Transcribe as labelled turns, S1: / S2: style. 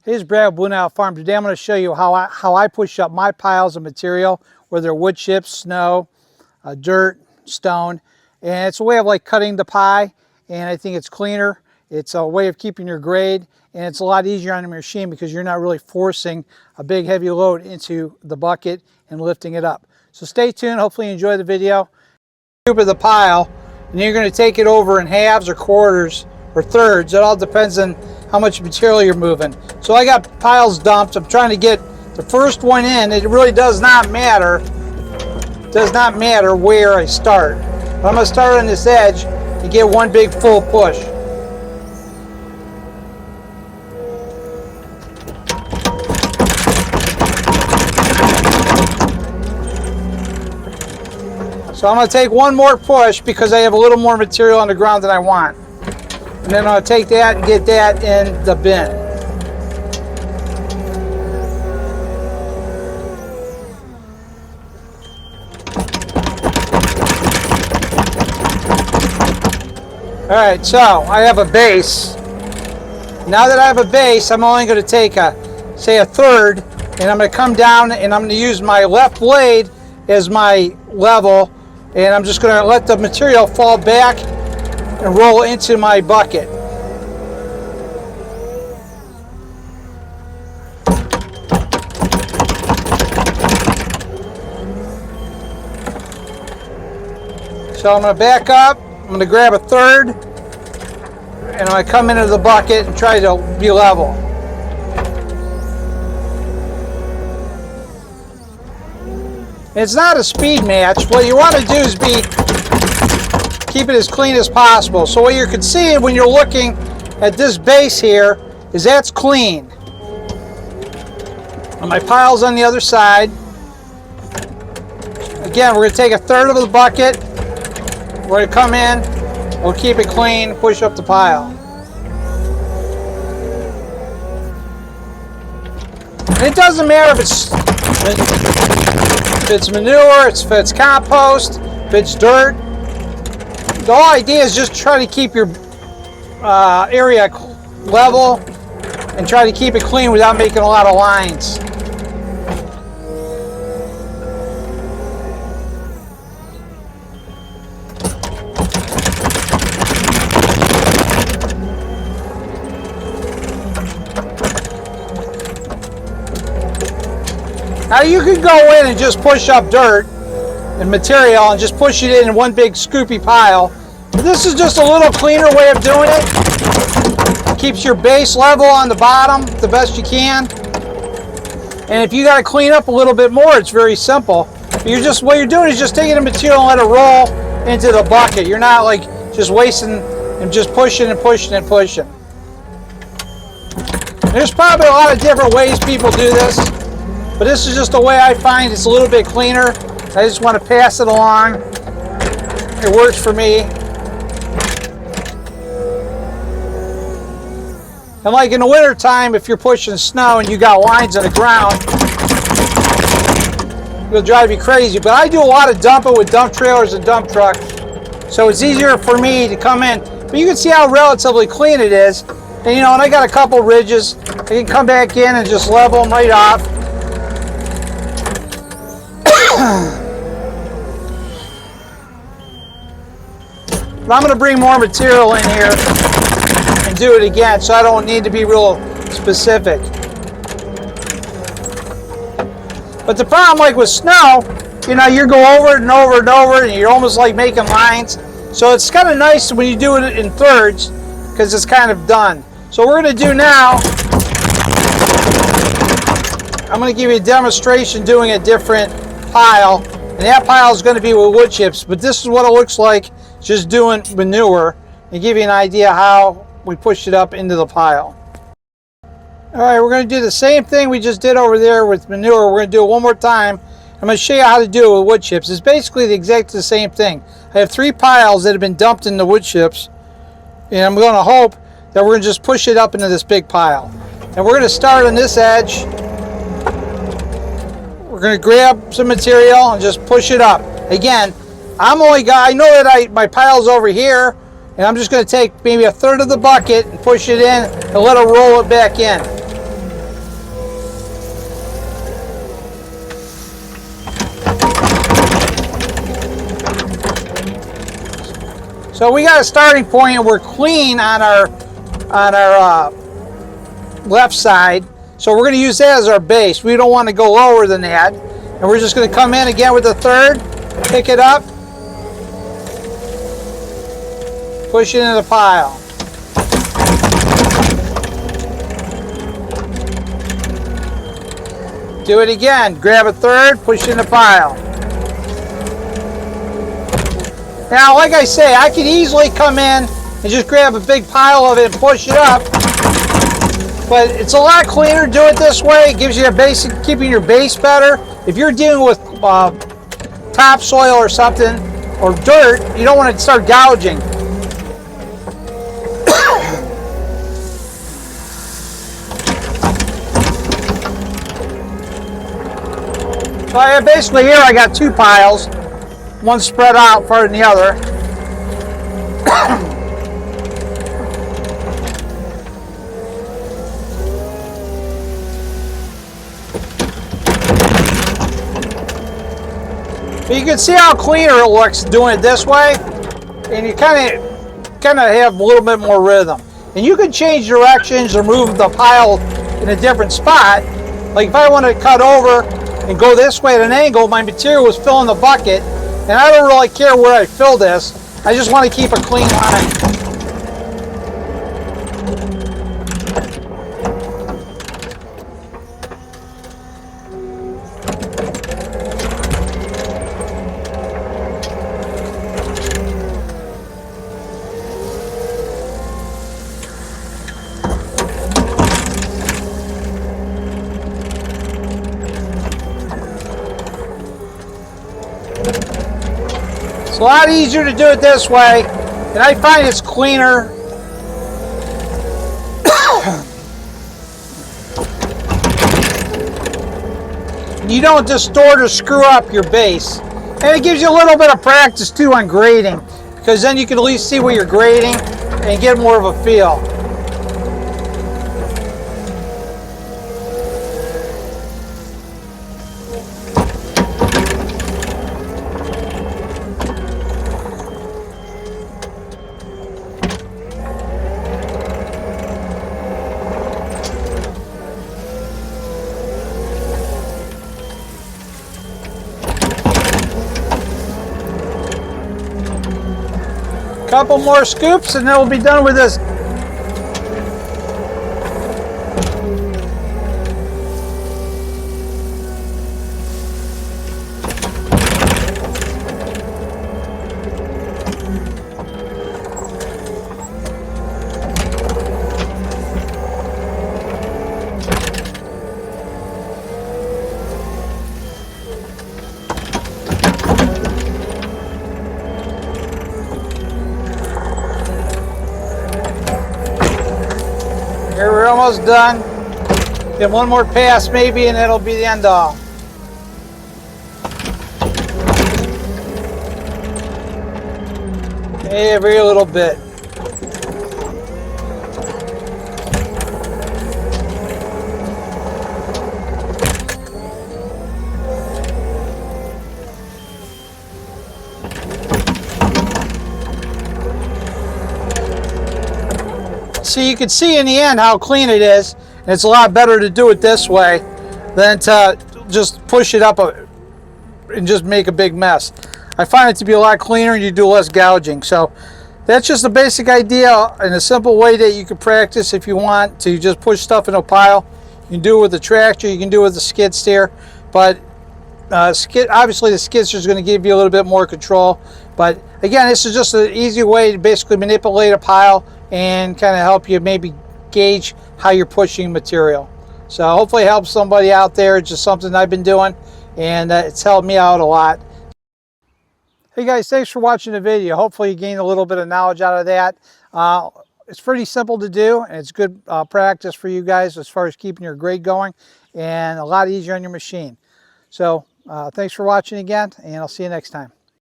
S1: Hey, Brad, Blue Nile Farm. Today I'm going to show you how I push up my piles of material, whether they're wood chips, snow, dirt, stone. And it's a way of like cutting the pie, and I think it's cleaner. It's a way of keeping your grade, and it's a lot easier on your machine because you're not really forcing a big heavy load into the bucket and lifting it up. So stay tuned. Hopefully you enjoy the video. Scoop of the pile, and you're going to take it over in halves or quarters or thirds. It all depends on how much material you're moving. So I got piles dumped. I'm trying to get the first one in. It really does not matter where I start. But I'm going to start on this edge and get one big full push. So I'm going to take one more push because I have a little more material on the ground than I want. And then I'll take that and get that in the bin. Alright, so I have a base. Now that I have a base, I'm only going to take say a third, and I'm going to come down and I'm going to use my left blade as my level, and I'm just going to let the material fall back and roll into my bucket. So I'm going to back up, I'm going to grab a third, and I'm going to come into the bucket and try to be level. It's not a speed match. What you want to do is keep it as clean as possible. So what you can see when you're looking at this base here is that's clean. And my pile's on the other side. Again, we're going to take a third of the bucket. We're going to come in, we'll keep it clean, push up the pile. And it doesn't matter if it's manure, if it's compost, if it's dirt. The whole idea is just try to keep your area level and try to keep it clean without making a lot of lines. Now you can go in and just push up dirt and material and just push it in one big scoopy pile. But this is just a little cleaner way of doing it. Keeps your base level on the bottom the best you can. And if you got to clean up a little bit more, it's very simple. What you're doing is just taking the material and let it roll into the bucket. You're not like just wasting and just pushing and pushing and pushing. There's probably a lot of different ways people do this, but this is just the way I find it's a little bit cleaner. I just want to pass it along. It works for me. And like in the winter time, if you're pushing snow and you got lines on the ground, it'll drive you crazy. But I do a lot of dumping with dump trailers and dump trucks, so it's easier for me to come in. But you can see how relatively clean it is. And you know, and I got a couple ridges. I can come back in and just level them right off. But I'm going to bring more material in here and do it again, so I don't need to be real specific. But the problem, like with snow, you know, you go over it and over and over, and you're almost like making lines. So it's kind of nice when you do it in thirds, because it's kind of done. So what we're going to do now, I'm going to give you a demonstration doing a different pile. And that pile is going to be with wood chips, but this is what it looks like just doing manure, and give you an idea how we push it up into the pile. Alright, we're going to do the same thing we just did over there with manure. We're going to do it one more time. I'm going to show you how to do it with wood chips. It's basically the same thing. I have 3 piles that have been dumped in the wood chips, and I'm going to hope that we're going to just push it up into this big pile. And we're going to start on this edge. We're going to grab some material and just push it up. Again, I know that my pile's over here, And I'm just going to take maybe a third of the bucket and push it in and let it roll it back in. So we got a starting point and we're clean on our left side. So we're going to use that as our base. We don't want to go lower than that. And we're just going to come in again with the third, pick it up, push it in the pile. Do it again. Grab a third, push it in the pile. Now, like I say, I could easily come in and just grab a big pile of it and push it up. But it's a lot cleaner to do it this way. It gives you a basic, keeping your base better. If you're dealing with topsoil or something, or dirt, you don't want to start gouging. So basically here I got two piles, one spread out farther than the other. But you can see how cleaner it looks doing it this way, and you kind of have a little bit more rhythm. And you can change directions or move the pile in a different spot. Like if I want to cut over and go this way at an angle, my material was filling the bucket, and I don't really care where I fill this. I just want to keep a clean line. It's a lot easier to do it this way, and I find it's cleaner. You don't distort or screw up your base. And it gives you a little bit of practice too on grading, because then you can at least see where you're grading and get more of a feel. Couple more scoops and then we'll be done with this. Here, we're almost done. Get one more pass maybe and it'll be the end all. Every little bit. So you can see in the end how clean it is, and it's a lot better to do it this way than to just push it up and just make a big mess. I find it to be a lot cleaner and you do less gouging. So that's just a basic idea and a simple way that you can practice if you want to just push stuff in a pile. You can do it with the tractor, you can do it with the skid steer, but obviously the skid steer is going to give you a little bit more control. But again, this is just an easy way to basically manipulate a pile and kind of help you maybe gauge how you're pushing material. So hopefully it helps somebody out there. It's just something I've been doing, and it's helped me out a lot. Hey guys, thanks for watching the video. Hopefully you gained a little bit of knowledge out of that. It's pretty simple to do, and it's good practice for you guys as far as keeping your grade going, and a lot easier on your machine. So thanks for watching again, and I'll see you next time.